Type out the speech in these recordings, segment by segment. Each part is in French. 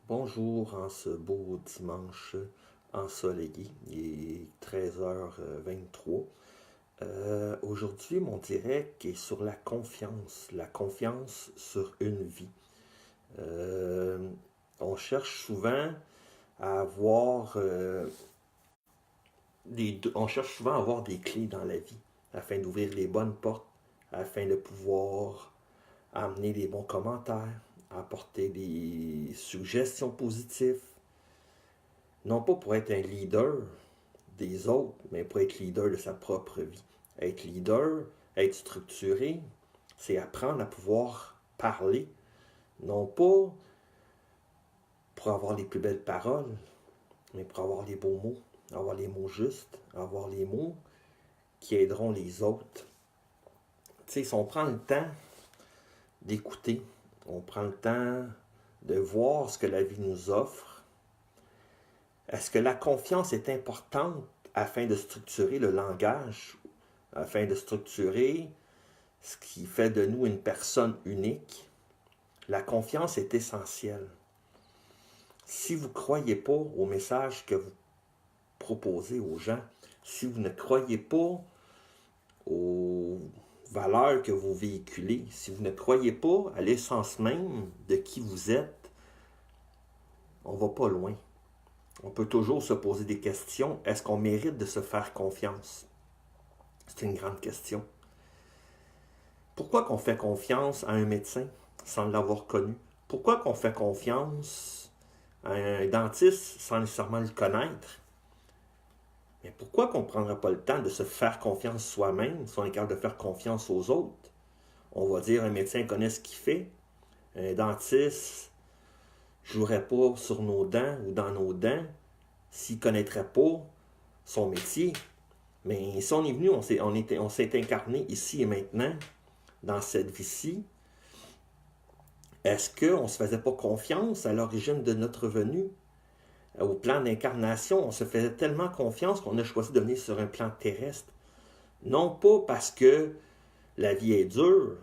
Bonjour en ce beau dimanche ensoleillé, il est 13h23. Aujourd'hui, mon direct est sur la confiance sur une vie. Euh, on cherche souvent à avoir des clés dans la vie afin d'ouvrir les bonnes portes, afin de pouvoir amener les bons commentaires, apporter des suggestions positives, non pas pour être un leader des autres, mais pour être leader de sa propre vie. Être leader, être structuré, c'est apprendre à pouvoir parler, non pas pour avoir les plus belles paroles, mais pour avoir les beaux mots, avoir les mots justes, avoir les mots qui aideront les autres. Tu sais, si on prend le temps d'écouter, on prend le temps de voir ce que la vie nous offre, est-ce que la confiance est importante afin de structurer le langage, afin de structurer ce qui fait de nous une personne unique? La confiance est essentielle. Si vous ne croyez pas au message que vous proposez aux gens, si vous ne croyez pas aux valeurs que vous véhiculez, si vous ne croyez pas à l'essence même de qui vous êtes, on ne va pas loin. On peut toujours se poser des questions. Est-ce qu'on mérite de se faire confiance? C'est une grande question. Pourquoi qu'on fait confiance à un médecin sans l'avoir connu? Pourquoi qu'on fait confiance à un dentiste sans nécessairement le connaître? Mais pourquoi qu'on ne prendrait pas le temps de se faire confiance soi-même si on est capable de faire confiance aux autres? On va dire un médecin connaît ce qu'il fait, un dentiste ne jouerait pas sur nos dents ou dans nos dents s'il ne connaîtrait pas son métier. Mais si on est venu, on s'est incarné ici et maintenant, dans cette vie-ci, est-ce qu'on ne se faisait pas confiance à l'origine de notre venue? Au plan d'incarnation, on se faisait tellement confiance qu'on a choisi de venir sur un plan terrestre. Non pas parce que la vie est dure,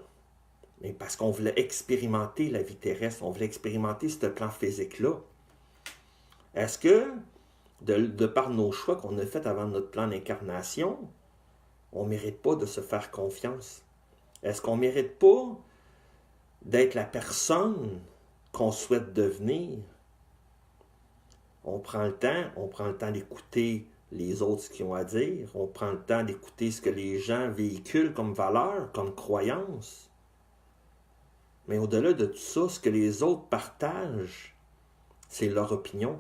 mais parce qu'on voulait expérimenter la vie terrestre, on voulait expérimenter ce plan physique-là. Est-ce que, de par nos choix qu'on a faits avant notre plan d'incarnation, on ne mérite pas de se faire confiance? Est-ce qu'on ne mérite pas d'être la personne qu'on souhaite devenir? On prend le temps d'écouter les autres ce qu'ils ont à dire, on prend le temps d'écouter ce que les gens véhiculent comme valeur, comme croyance. Mais au-delà de tout ça, ce que les autres partagent, c'est leur opinion,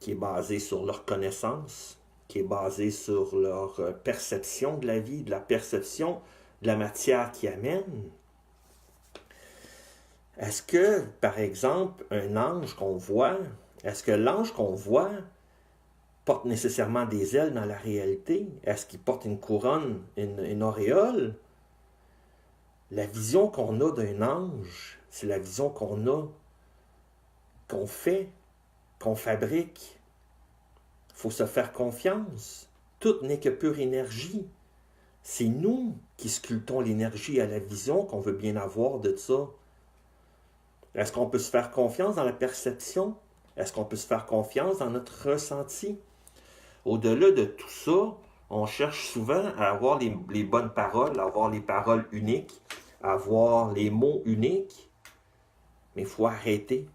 qui est basée sur leur connaissance, qui est basée sur leur perception de la vie, de la perception de la matière qui amène. Est-ce que, par exemple, un ange qu'on voit, est-ce que l'ange qu'on voit porte nécessairement des ailes dans la réalité? Est-ce qu'il porte une couronne, une auréole? La vision qu'on a d'un ange, c'est la vision qu'on a, qu'on fait, qu'on fabrique. Il faut se faire confiance. Tout n'est que pure énergie. C'est nous qui sculptons l'énergie à la vision qu'on veut bien avoir de ça. Est-ce qu'on peut se faire confiance dans la perception? Est-ce qu'on peut se faire confiance dans notre ressenti? Au-delà de tout ça, on cherche souvent à avoir les bonnes paroles, à avoir les paroles uniques, à avoir les mots uniques. Mais il faut arrêter.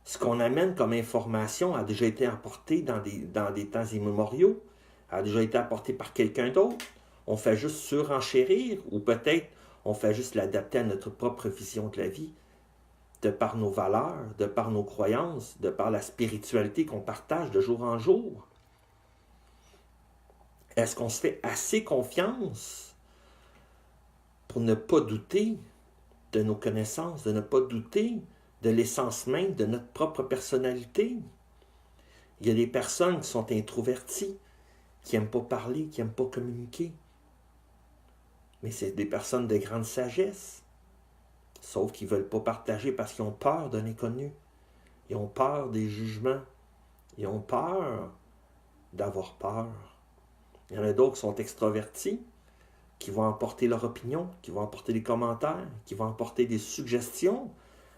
Ce qu'on amène comme information a déjà été apporté dans des temps immémoriaux, a déjà été apporté par quelqu'un d'autre. On fait juste surenchérir ou peut-être on fait juste l'adapter à notre propre vision de la vie, de par nos valeurs, de par nos croyances, de par la spiritualité qu'on partage de jour en jour. Est-ce qu'on se fait assez confiance pour ne pas douter de nos connaissances, de ne pas douter de l'essence même de notre propre personnalité? Il y a des personnes qui sont introverties, qui n'aiment pas parler, qui n'aiment pas communiquer. Mais c'est des personnes de grande sagesse. Sauf qu'ils ne veulent pas partager parce qu'ils ont peur de l'inconnu. Ils ont peur des jugements. Ils ont peur d'avoir peur. Il y en a d'autres qui sont extravertis, qui vont apporter leur opinion, qui vont apporter des commentaires, qui vont apporter des suggestions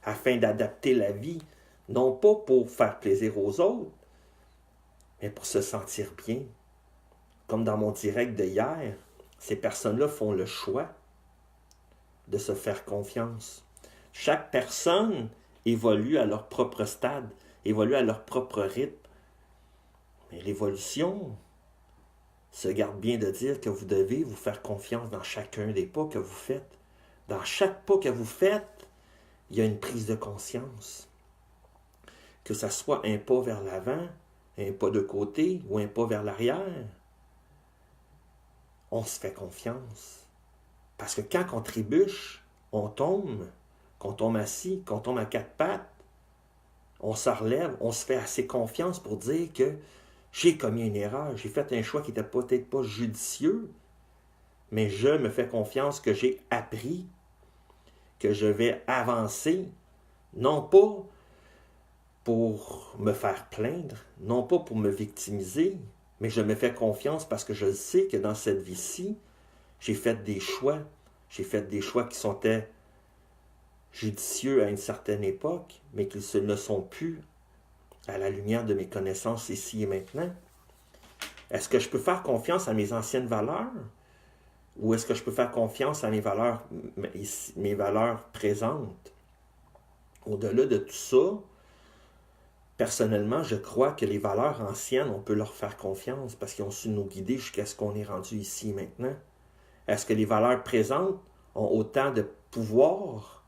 afin d'adapter la vie, non pas pour faire plaisir aux autres, mais pour se sentir bien. Comme dans mon direct de hier, ces personnes-là font le choix de se faire confiance. Chaque personne évolue à leur propre stade, évolue à leur propre rythme. Mais l'évolution se garde bien de dire que vous devez vous faire confiance dans chacun des pas que vous faites. Dans chaque pas que vous faites, il y a une prise de conscience. Que ce soit un pas vers l'avant, un pas de côté ou un pas vers l'arrière, on se fait confiance. Parce que quand on trébuche, on tombe, qu'on tombe assis, qu'on tombe à quatre pattes, on se relève, on se fait assez confiance pour dire que j'ai commis une erreur, j'ai fait un choix qui n'était peut-être pas judicieux, mais je me fais confiance que j'ai appris, que je vais avancer, non pas pour me faire plaindre, non pas pour me victimiser, mais je me fais confiance parce que je sais que dans cette vie-ci, j'ai fait des choix. J'ai fait des choix qui sont judicieux à une certaine époque, mais qui ne sont plus à la lumière de mes connaissances ici et maintenant. Est-ce que je peux faire confiance à mes anciennes valeurs? Ou est-ce que je peux faire confiance à mes valeurs présentes? Au-delà de tout ça, personnellement, je crois que les valeurs anciennes, on peut leur faire confiance parce qu'ils ont su nous guider jusqu'à ce qu'on est rendu ici et maintenant. Est-ce que les valeurs présentes ont autant de pouvoir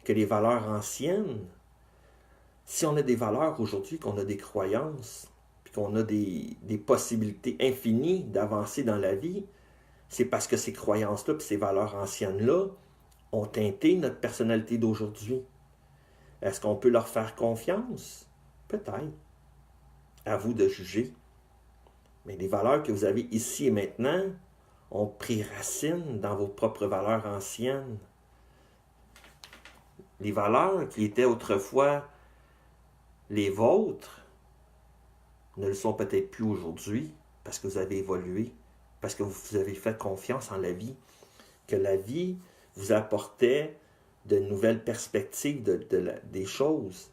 que les valeurs anciennes? Si on a des valeurs aujourd'hui, qu'on a des croyances, puis qu'on a des possibilités infinies d'avancer dans la vie, c'est parce que ces croyances-là et ces valeurs anciennes-là ont teinté notre personnalité d'aujourd'hui. Est-ce qu'on peut leur faire confiance? Peut-être. À vous de juger. Mais les valeurs que vous avez ici et maintenant ont pris racine dans vos propres valeurs anciennes. Les valeurs qui étaient autrefois les vôtres ne le sont peut-être plus aujourd'hui parce que vous avez évolué, parce que vous avez fait confiance en la vie, que la vie vous apportait de nouvelles perspectives des choses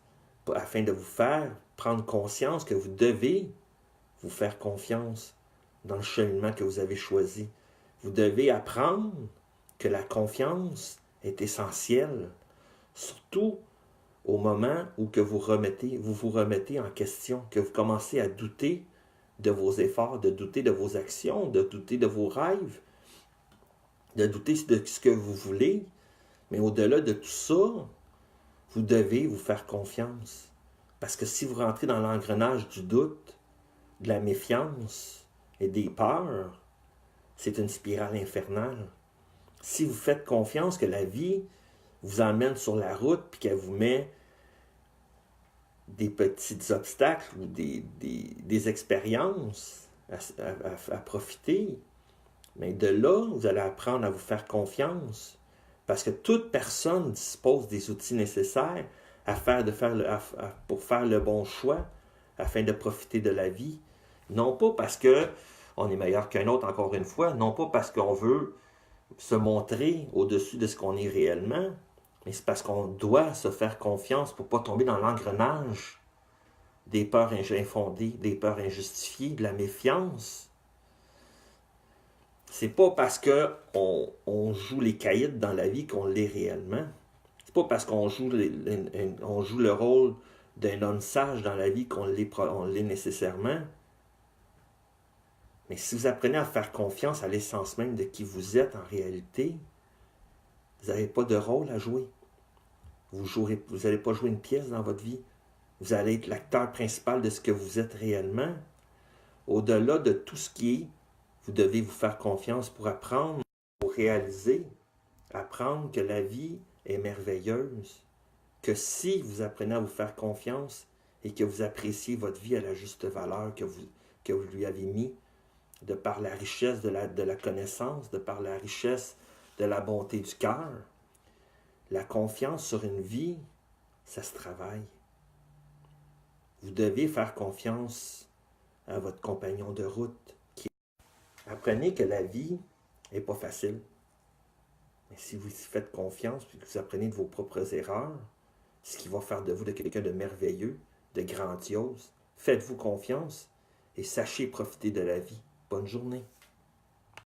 afin de vous faire prendre conscience que vous devez vous faire confiance dans le cheminement que vous avez choisi. Vous devez apprendre que la confiance est essentielle, surtout au moment où que vous vous remettez en question, que vous commencez à douter de vos efforts, de douter de vos actions, de douter de vos rêves, de douter de ce que vous voulez. Mais au-delà de tout ça, vous devez vous faire confiance. Parce que si vous rentrez dans l'engrenage du doute, de la méfiance et des peurs, c'est une spirale infernale. Si vous faites confiance que la vie vous emmène sur la route puis qu'elle vous met des petits obstacles ou des expériences à profiter, mais de là, vous allez apprendre à vous faire confiance. Parce que toute personne dispose des outils nécessaires pour faire le bon choix afin de profiter de la vie. Non pas parce qu'on est meilleur qu'un autre, encore une fois, non pas parce qu'on veut se montrer au-dessus de ce qu'on est réellement, mais c'est parce qu'on doit se faire confiance pour ne pas tomber dans l'engrenage des peurs infondées, des peurs injustifiées, de la méfiance. C'est pas parce qu'on joue les caïds dans la vie qu'on l'est réellement. C'est pas parce qu'on joue le rôle d'un homme sage dans la vie qu'on l'est nécessairement. Mais si vous apprenez à faire confiance à l'essence même de qui vous êtes en réalité, vous n'avez pas de rôle à jouer. Vous n'allez pas jouer une pièce dans votre vie. Vous allez être l'acteur principal de ce que vous êtes réellement. Au-delà de tout ce qui est, vous devez vous faire confiance pour apprendre, pour réaliser, apprendre que la vie est merveilleuse. Que si vous apprenez à vous faire confiance et que vous appréciez votre vie à la juste valeur que vous lui avez mis, de par la richesse de la connaissance, de par la richesse de la bonté du cœur, la confiance sur une vie, ça se travaille. Vous devez faire confiance à votre compagnon de route. Apprenez que la vie n'est pas facile. Mais si vous y faites confiance et que vous apprenez de vos propres erreurs, ce qui va faire de vous de quelqu'un de merveilleux, de grandiose. Faites-vous confiance et sachez profiter de la vie. Bonne journée.